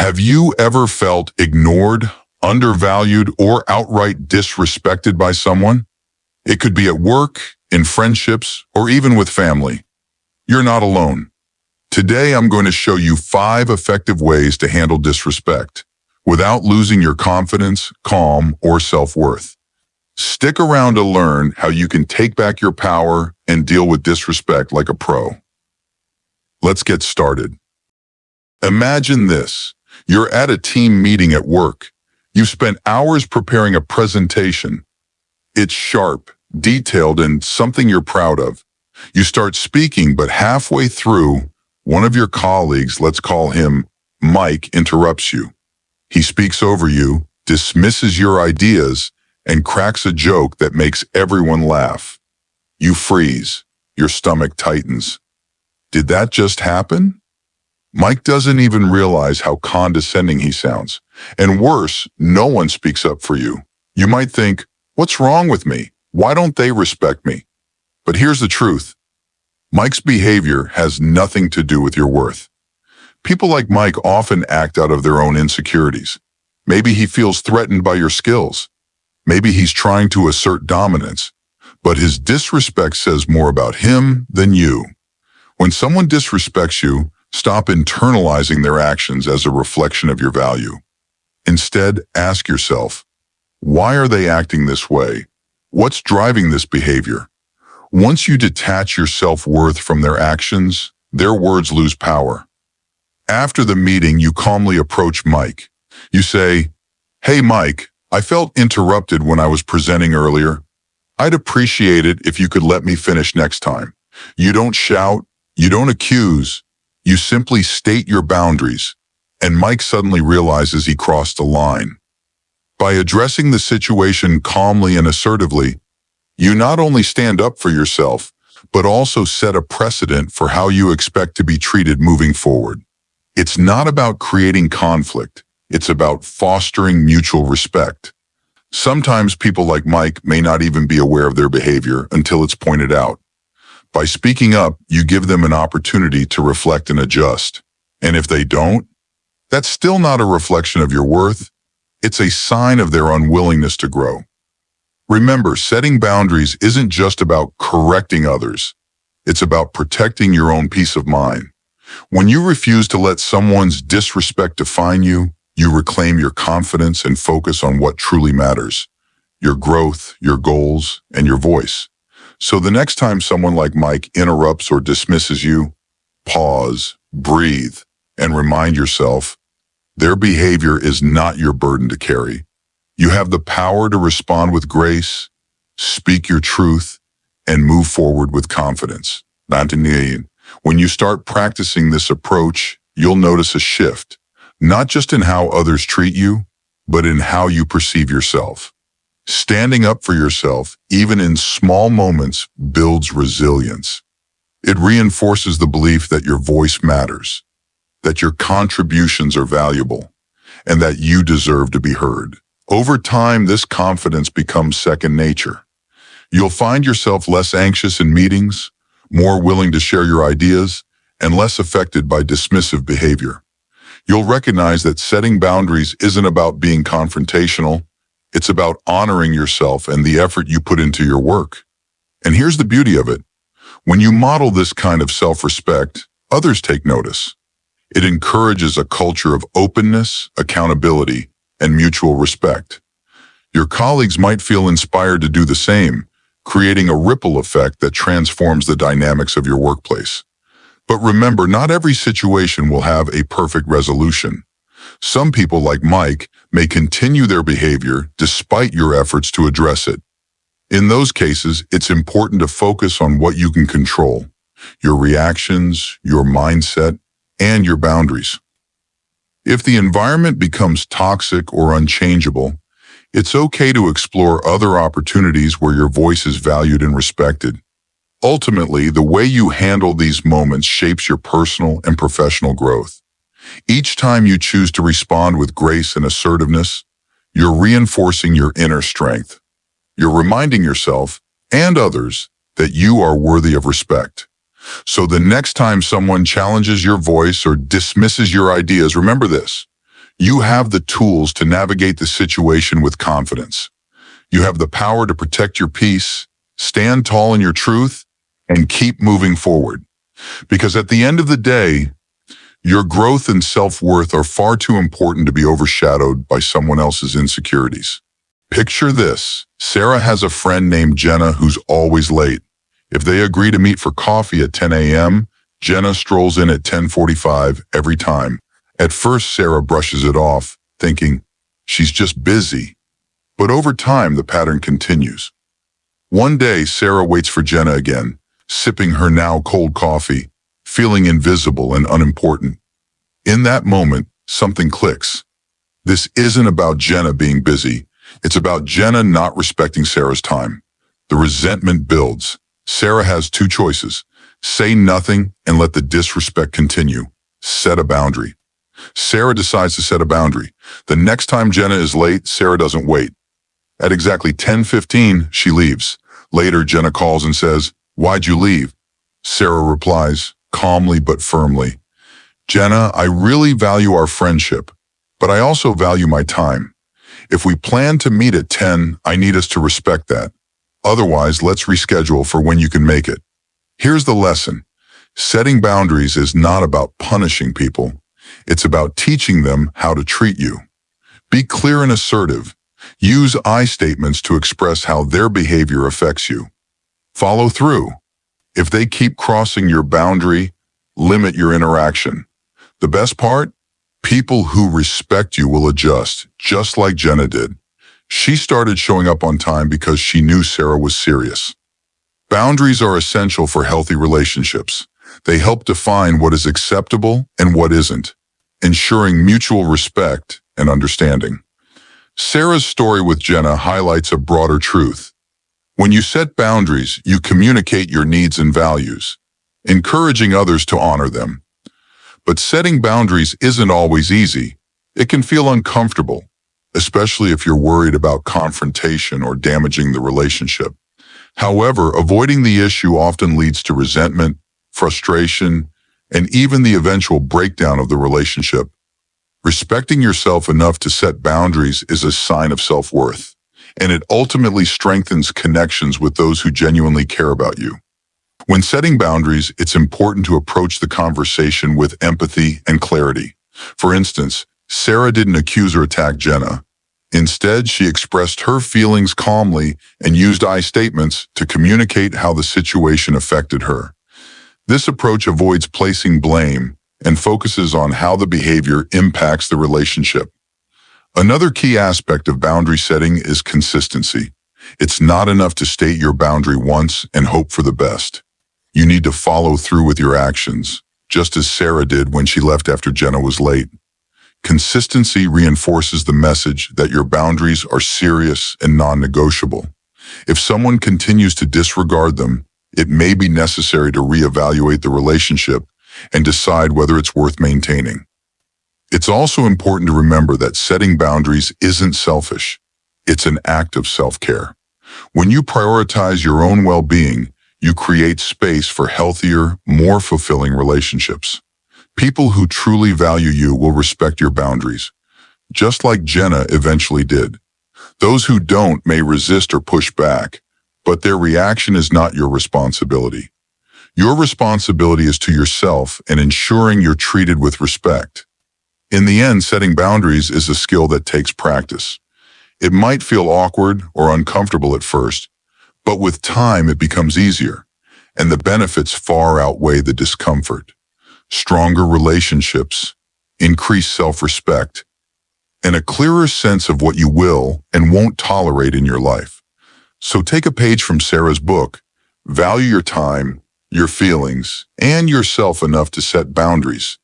Have you ever felt ignored, undervalued, or outright disrespected by someone? It could be at work, in friendships, or even with family. You're not alone. Today, I'm going to show you 5 effective ways to handle disrespect without losing your confidence, calm, or self-worth. Stick around to learn how you can take back your power and deal with disrespect like a pro. Let's get started. Imagine this. You're at a team meeting at work. You've spent hours preparing a presentation. It's sharp, detailed, and something you're proud of. You start speaking, but halfway through, one of your colleagues, let's call him Mike, interrupts you. He speaks over you, dismisses your ideas, and cracks a joke that makes everyone laugh. You freeze. Your stomach tightens. Did that just happen? Mike doesn't even realize how condescending he sounds. And worse, no one speaks up for you. You might think, what's wrong with me? Why don't they respect me? But here's the truth. Mike's behavior has nothing to do with your worth. People like Mike often act out of their own insecurities. Maybe he feels threatened by your skills. Maybe he's trying to assert dominance. But his disrespect says more about him than you. When someone disrespects you, stop internalizing their actions as a reflection of your value. Instead, ask yourself, why are they acting this way? What's driving this behavior? Once you detach your self-worth from their actions, their words lose power. After the meeting, you calmly approach Mike. You say, "Hey Mike, I felt interrupted when I was presenting earlier. I'd appreciate it if you could let me finish next time." You don't shout, you don't accuse, you simply state your boundaries, and Mike suddenly realizes he crossed a line. By addressing the situation calmly and assertively, you not only stand up for yourself, but also set a precedent for how you expect to be treated moving forward. It's not about creating conflict, it's about fostering mutual respect. Sometimes people like Mike may not even be aware of their behavior until it's pointed out. By speaking up, you give them an opportunity to reflect and adjust. And if they don't, that's still not a reflection of your worth. It's a sign of their unwillingness to grow. Remember, setting boundaries isn't just about correcting others. It's about protecting your own peace of mind. When you refuse to let someone's disrespect define you, you reclaim your confidence and focus on what truly matters: your growth, your goals, and your voice. So the next time someone like Mike interrupts or dismisses you, pause, breathe, and remind yourself, their behavior is not your burden to carry. You have the power to respond with grace, speak your truth, and move forward with confidence. When you start practicing this approach, you'll notice a shift, not just in how others treat you, but in how you perceive yourself. Standing up for yourself, even in small moments, builds resilience. It reinforces the belief that your voice matters, that your contributions are valuable, and that you deserve to be heard. Over time, this confidence becomes second nature. You'll find yourself less anxious in meetings, more willing to share your ideas, and less affected by dismissive behavior. You'll recognize that setting boundaries isn't about being confrontational. It's about honoring yourself and the effort you put into your work. And here's the beauty of it. When you model this kind of self-respect, others take notice. It encourages a culture of openness, accountability, and mutual respect. Your colleagues might feel inspired to do the same, creating a ripple effect that transforms the dynamics of your workplace. But remember, not every situation will have a perfect resolution. Some people, like Mike, may continue their behavior despite your efforts to address it. In those cases, it's important to focus on what you can control: your reactions, your mindset, and your boundaries. If the environment becomes toxic or unchangeable, it's okay to explore other opportunities where your voice is valued and respected. Ultimately, the way you handle these moments shapes your personal and professional growth. Each time you choose to respond with grace and assertiveness, you're reinforcing your inner strength. You're reminding yourself and others that you are worthy of respect. So the next time someone challenges your voice or dismisses your ideas, remember this: You have the tools to navigate the situation with confidence. You have the power to protect your peace, stand tall in your truth, and keep moving forward. Because at the end of the day, your growth and self-worth are far too important to be overshadowed by someone else's insecurities. Picture this. Sarah has a friend named Jenna who's always late. If they agree to meet for coffee at 10 a.m., Jenna strolls in at 10:45 every time. At first, Sarah brushes it off, thinking she's just busy. But over time, the pattern continues. One day, Sarah waits for Jenna again, sipping her now cold coffee, feeling invisible and unimportant. In that moment, something clicks. This isn't about Jenna being busy. It's about Jenna not respecting Sarah's time. The resentment builds. Sarah has two choices. Say nothing and let the disrespect continue. Set a boundary. Sarah decides to set a boundary. The next time Jenna is late, Sarah doesn't wait. At exactly 10:15, she leaves. Later, Jenna calls and says, "Why'd you leave?" Sarah replies, calmly but firmly, "Jenna, I really value our friendship, but I also value my time. If we plan to meet at 10, I need us to respect that. Otherwise, let's reschedule for when you can make it." Here's the lesson. Setting boundaries is not about punishing people. It's about teaching them how to treat you. Be clear and assertive. Use I statements to express how their behavior affects you. Follow through. If they keep crossing your boundary, limit your interaction. The best part? People who respect you will adjust, just like Jenna did. She started showing up on time because she knew Sarah was serious. Boundaries are essential for healthy relationships. They help define what is acceptable and what isn't, ensuring mutual respect and understanding. Sarah's story with Jenna highlights a broader truth. When you set boundaries, you communicate your needs and values, encouraging others to honor them. But setting boundaries isn't always easy. It can feel uncomfortable, especially if you're worried about confrontation or damaging the relationship. However, avoiding the issue often leads to resentment, frustration, and even the eventual breakdown of the relationship. Respecting yourself enough to set boundaries is a sign of self-worth, and it ultimately strengthens connections with those who genuinely care about you. When setting boundaries, it's important to approach the conversation with empathy and clarity. For instance, Sarah didn't accuse or attack Jenna. Instead, she expressed her feelings calmly and used I statements to communicate how the situation affected her. This approach avoids placing blame and focuses on how the behavior impacts the relationship. Another key aspect of boundary setting is consistency. It's not enough to state your boundary once and hope for the best. You need to follow through with your actions, just as Sarah did when she left after Jenna was late. Consistency reinforces the message that your boundaries are serious and non-negotiable. If someone continues to disregard them, it may be necessary to reevaluate the relationship and decide whether it's worth maintaining. It's also important to remember that setting boundaries isn't selfish. It's an act of self-care. When you prioritize your own well-being, you create space for healthier, more fulfilling relationships. People who truly value you will respect your boundaries, just like Jenna eventually did. Those who don't may resist or push back, but their reaction is not your responsibility. Your responsibility is to yourself and ensuring you're treated with respect. In the end, setting boundaries is a skill that takes practice. It might feel awkward or uncomfortable at first, but with time it becomes easier, and the benefits far outweigh the discomfort. Stronger relationships, increased self-respect, and a clearer sense of what you will and won't tolerate in your life. So take a page from Sarah's book, value your time, your feelings, and yourself enough to set boundaries,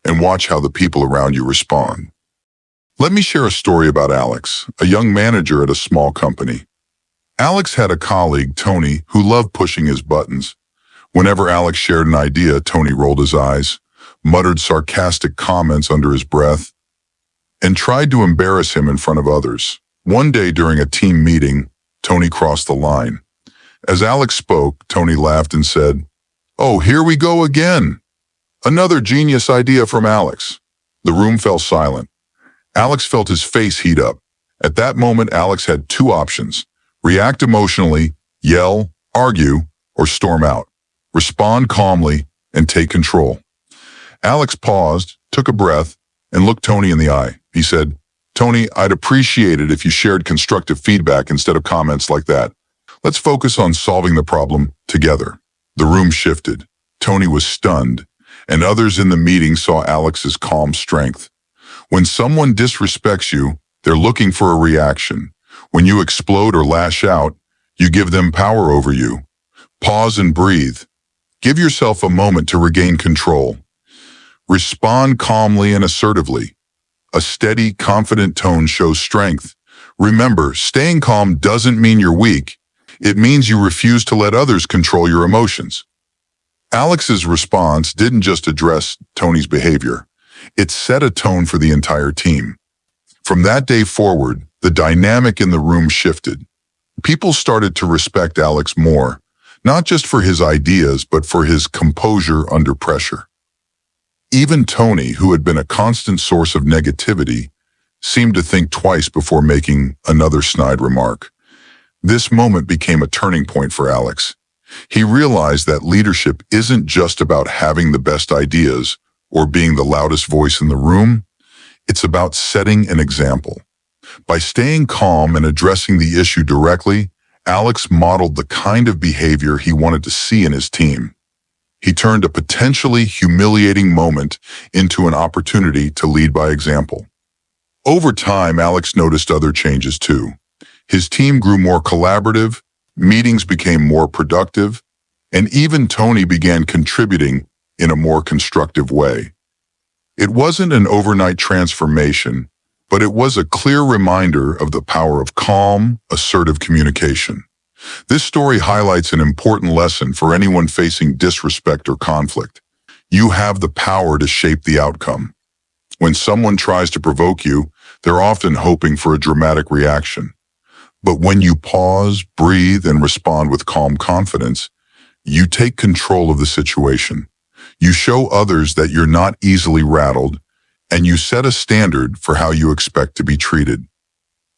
and watch how the people around you respond. Let me share a story about Alex, a young manager at a small company. Alex had a colleague, Tony, who loved pushing his buttons. Whenever Alex shared an idea, Tony rolled his eyes, muttered sarcastic comments under his breath, and tried to embarrass him in front of others. One day during a team meeting, Tony crossed the line. As Alex spoke, Tony laughed and said, "Oh, here we go again." Another genius idea from Alex. The room fell silent. Alex felt his face heat up. At that moment, Alex had two options: react emotionally, yell, argue, or storm out. Respond calmly and take control. Alex paused, took a breath, and looked Tony in the eye. He said, "Tony, I'd appreciate it if you shared constructive feedback instead of comments like that. Let's focus on solving the problem together." The room shifted. Tony was stunned, and others in the meeting saw Alex's calm strength. When someone disrespects you, they're looking for a reaction. When you explode or lash out, you give them power over you. Pause and breathe. Give yourself a moment to regain control. Respond calmly and assertively. A steady, confident tone shows strength. Remember, staying calm doesn't mean you're weak. It means you refuse to let others control your emotions. Alex's response didn't just address Tony's behavior. It set a tone for the entire team. From that day forward, the dynamic in the room shifted. People started to respect Alex more, not just for his ideas, but for his composure under pressure. Even Tony, who had been a constant source of negativity, seemed to think twice before making another snide remark. This moment became a turning point for Alex. He realized that leadership isn't just about having the best ideas or being the loudest voice in the room. It's about setting an example. By staying calm and addressing the issue directly, Alex modeled the kind of behavior he wanted to see in his team. He turned a potentially humiliating moment into an opportunity to lead by example. Over time, Alex noticed other changes too. His team grew more collaborative, meetings became more productive, and even Tony began contributing in a more constructive way. It wasn't an overnight transformation, but it was a clear reminder of the power of calm, assertive communication. This story highlights an important lesson for anyone facing disrespect or conflict. You have the power to shape the outcome. When someone tries to provoke you, they're often hoping for a dramatic reaction. But when you pause, breathe, and respond with calm confidence, you take control of the situation. You show others that you're not easily rattled, and you set a standard for how you expect to be treated.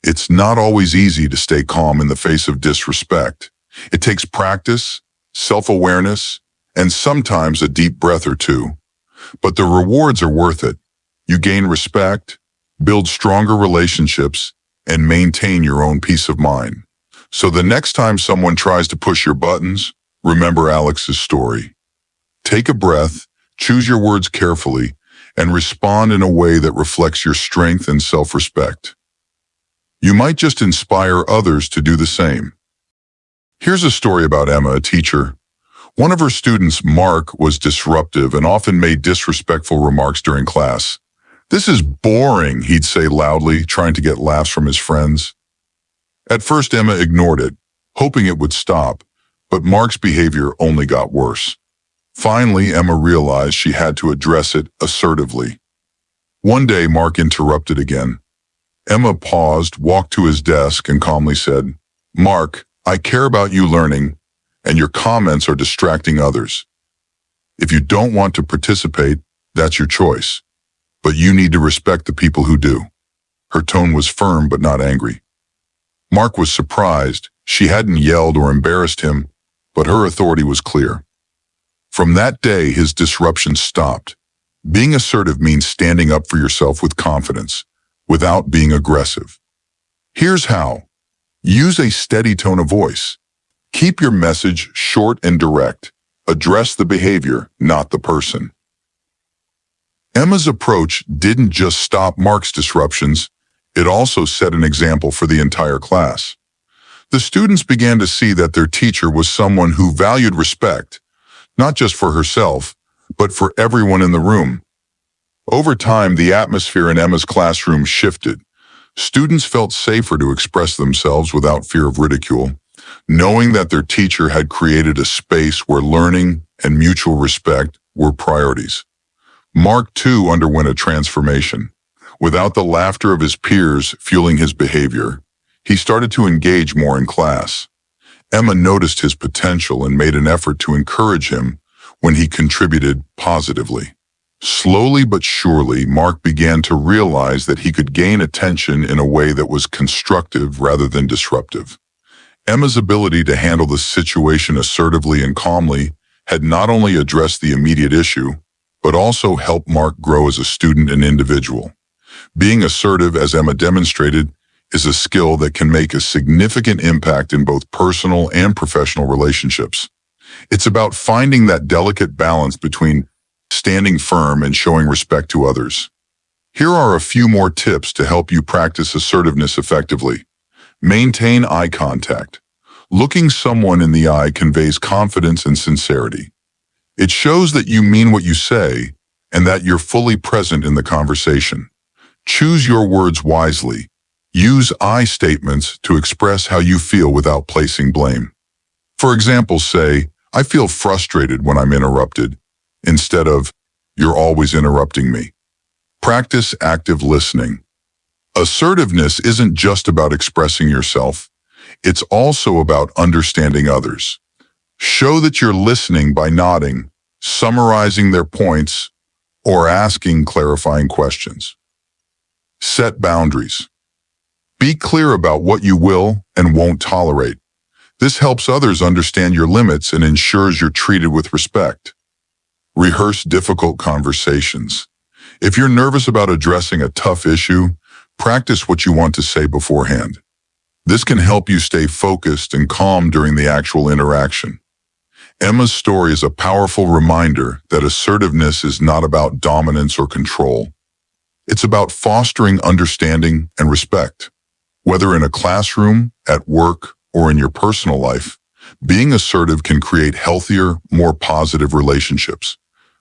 It's not always easy to stay calm in the face of disrespect. It takes practice, self-awareness, and sometimes a deep breath or two. But the rewards are worth it. You gain respect, build stronger relationships, and maintain your own peace of mind. So the next time someone tries to push your buttons, remember Alex's story. Take a breath, choose your words carefully, and respond in a way that reflects your strength and self-respect. You might just inspire others to do the same. Here's a story about Emma, a teacher. One of her students, Mark, was disruptive and often made disrespectful remarks during class. "This is boring," he'd say loudly, trying to get laughs from his friends. At first, Emma ignored it, hoping it would stop, but Mark's behavior only got worse. Finally, Emma realized she had to address it assertively. One day, Mark interrupted again. Emma paused, walked to his desk, and calmly said, "Mark, I care about you learning, and your comments are distracting others. If you don't want to participate, that's your choice. But you need to respect the people who do." Her tone was firm but not angry. Mark was surprised. She hadn't yelled or embarrassed him, but her authority was clear. From that day, his disruption stopped. Being assertive means standing up for yourself with confidence, without being aggressive. Here's how. Use a steady tone of voice. Keep your message short and direct. Address the behavior, not the person. Emma's approach didn't just stop Mark's disruptions, it also set an example for the entire class. The students began to see that their teacher was someone who valued respect, not just for herself, but for everyone in the room. Over time, the atmosphere in Emma's classroom shifted. Students felt safer to express themselves without fear of ridicule, knowing that their teacher had created a space where learning and mutual respect were priorities. Mark, too, underwent a transformation. Without the laughter of his peers fueling his behavior, he started to engage more in class. Emma noticed his potential and made an effort to encourage him when he contributed positively. Slowly but surely, Mark began to realize that he could gain attention in a way that was constructive rather than disruptive. Emma's ability to handle the situation assertively and calmly had not only addressed the immediate issue, but also helped Mark grow as a student and individual. Being assertive, as Emma demonstrated, is a skill that can make a significant impact in both personal and professional relationships. It's about finding that delicate balance between standing firm and showing respect to others. Here are a few more tips to help you practice assertiveness effectively. Maintain eye contact. Looking someone in the eye conveys confidence and sincerity. It shows that you mean what you say and that you're fully present in the conversation. Choose your words wisely. Use I statements to express how you feel without placing blame. For example, say, "I feel frustrated when I'm interrupted," instead of, "You're always interrupting me." Practice active listening. Assertiveness isn't just about expressing yourself. It's also about understanding others. Show that you're listening by nodding, summarizing their points, or asking clarifying questions. Set boundaries. Be clear about what you will and won't tolerate. This helps others understand your limits and ensures you're treated with respect. Rehearse difficult conversations. If you're nervous about addressing a tough issue, practice what you want to say beforehand. This can help you stay focused and calm during the actual interaction. Emma's story is a powerful reminder that assertiveness is not about dominance or control. It's about fostering understanding and respect. Whether in a classroom, at work, or in your personal life, being assertive can create healthier, more positive relationships.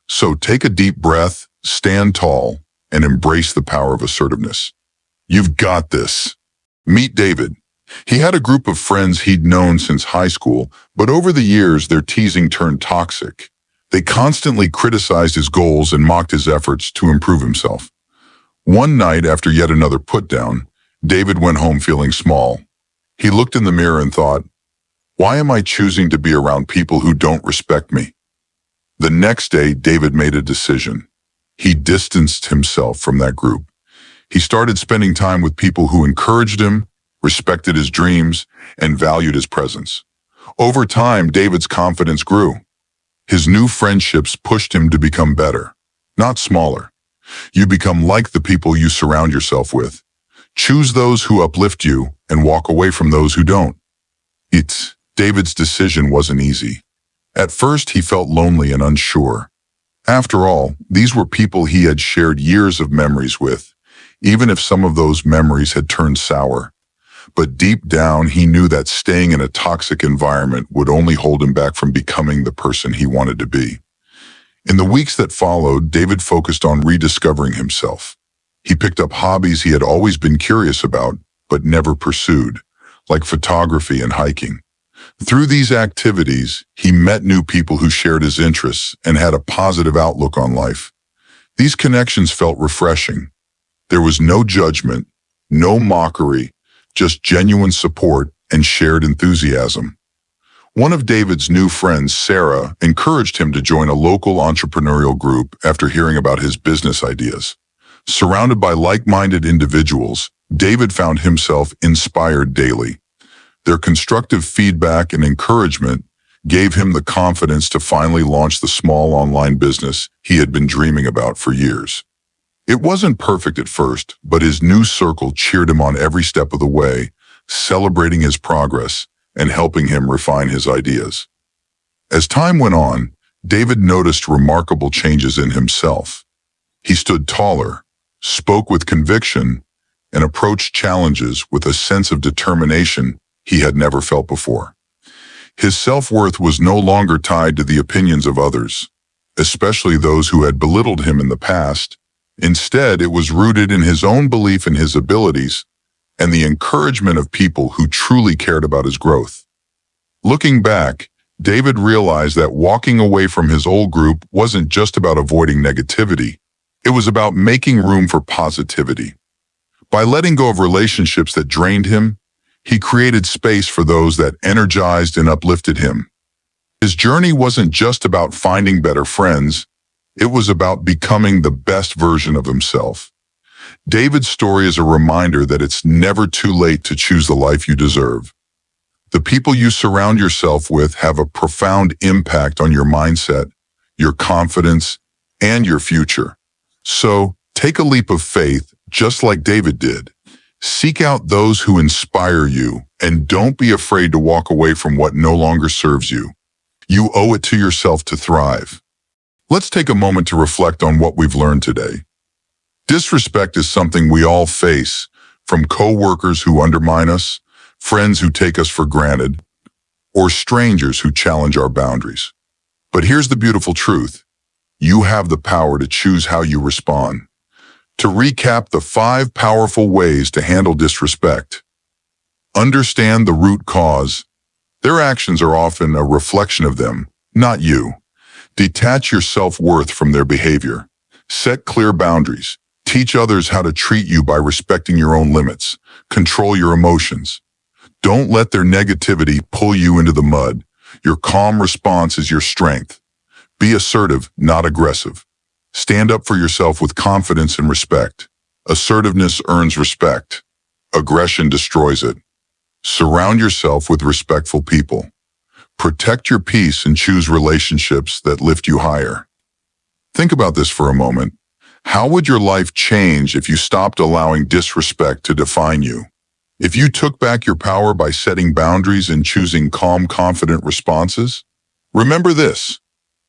So take a deep breath, stand tall, and embrace the power of assertiveness. You've got this. Meet David. He had a group of friends he'd known since high school, but over the years their teasing turned toxic. They constantly criticized his goals and mocked his efforts to improve himself. One night, after yet another put-down, David went home feeling small. He looked in the mirror and thought, "Why am I choosing to be around people who don't respect me?" The next day, David made a decision. He distanced himself from that group. He started spending time with people who encouraged him, respected his dreams, and valued his presence. Over time, David's confidence grew. His new friendships pushed him to become better, not smaller. You become like the people you surround yourself with. Choose those who uplift you and walk away from those who don't. David's decision wasn't easy. At first, he felt lonely and unsure. After all, these were people he had shared years of memories with, even if some of those memories had turned sour. But deep down, he knew that staying in a toxic environment would only hold him back from becoming the person he wanted to be. In the weeks that followed, David focused on rediscovering himself. He picked up hobbies he had always been curious about, but never pursued, like photography and hiking. Through these activities, he met new people who shared his interests and had a positive outlook on life. These connections felt refreshing. There was no judgment, no mockery, just genuine support and shared enthusiasm. One of David's new friends, Sarah, encouraged him to join a local entrepreneurial group after hearing about his business ideas. Surrounded by like-minded individuals, David found himself inspired daily. Their constructive feedback and encouragement gave him the confidence to finally launch the small online business he had been dreaming about for years. It wasn't perfect at first, but his new circle cheered him on every step of the way, celebrating his progress and helping him refine his ideas. As time went on, David noticed remarkable changes in himself. He stood taller, spoke with conviction, and approached challenges with a sense of determination he had never felt before. His self-worth was no longer tied to the opinions of others, especially those who had belittled him in the past. Instead, it was rooted in his own belief in his abilities and the encouragement of people who truly cared about his growth. Looking back, David realized that walking away from his old group wasn't just about avoiding negativity. It was about making room for positivity. By letting go of relationships that drained him, he created space for those that energized and uplifted him. His journey wasn't just about finding better friends. It was about becoming the best version of himself. David's story is a reminder that it's never too late to choose the life you deserve. The people you surround yourself with have a profound impact on your mindset, your confidence, and your future. So, take a leap of faith, just like David did. Seek out those who inspire you, and don't be afraid to walk away from what no longer serves you. You owe it to yourself to thrive. Let's take a moment to reflect on what we've learned today. Disrespect is something we all face, from coworkers who undermine us, friends who take us for granted, or strangers who challenge our boundaries. But here's the beautiful truth. You have the power to choose how you respond. To recap the 5 powerful ways to handle disrespect. Understand the root cause. Their actions are often a reflection of them, not you. Detach your self-worth from their behavior. Set clear boundaries. Teach others how to treat you by respecting your own limits. Control your emotions. Don't let their negativity pull you into the mud. Your calm response is your strength. Be assertive, not aggressive. Stand up for yourself with confidence and respect. Assertiveness earns respect. Aggression destroys it. Surround yourself with respectful people. Protect your peace and choose relationships that lift you higher. Think about this for a moment. How would your life change if you stopped allowing disrespect to define you? If you took back your power by setting boundaries and choosing calm, confident responses? Remember this.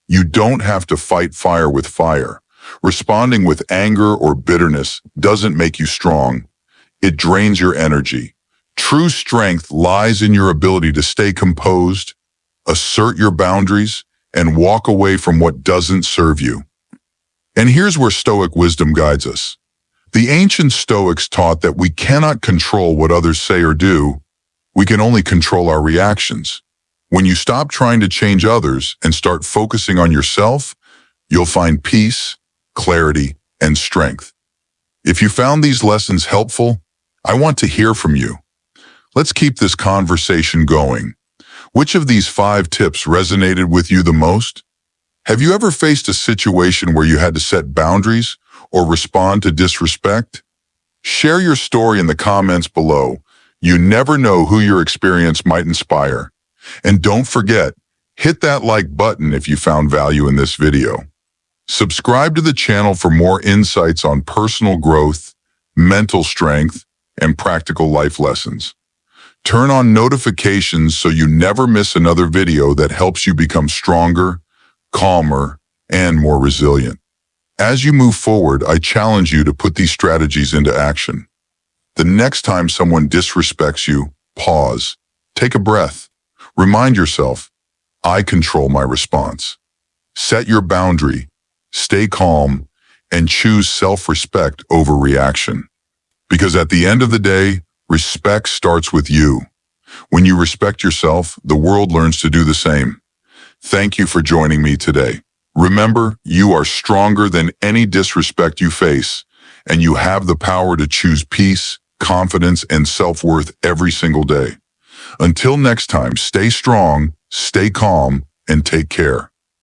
You don't have to fight fire with fire. Responding with anger or bitterness doesn't make you strong. It drains your energy. True strength lies in your ability to stay composed, assert your boundaries, and walk away from what doesn't serve you. And here's where Stoic wisdom guides us. The ancient Stoics taught that we cannot control what others say or do. We can only control our reactions. When you stop trying to change others and start focusing on yourself, you'll find peace, clarity, and strength. If you found these lessons helpful, I want to hear from you. Let's keep this conversation going. Which of these 5 tips resonated with you the most? Have you ever faced a situation where you had to set boundaries or respond to disrespect? Share your story in the comments below. You never know who your experience might inspire. And don't forget, hit that like button if you found value in this video. Subscribe to the channel for more insights on personal growth, mental strength, and practical life lessons. Turn on notifications so you never miss another video that helps you become stronger, calmer, and more resilient. As you move forward, I challenge you to put these strategies into action. The next time someone disrespects you, pause, take a breath. Remind yourself, I control my response. Set your boundary, stay calm, and choose self-respect over reaction. Because at the end of the day, respect starts with you. When you respect yourself, the world learns to do the same. Thank you for joining me today. Remember, you are stronger than any disrespect you face, and you have the power to choose peace, confidence, and self-worth every single day. Until next time, stay strong, stay calm, and take care.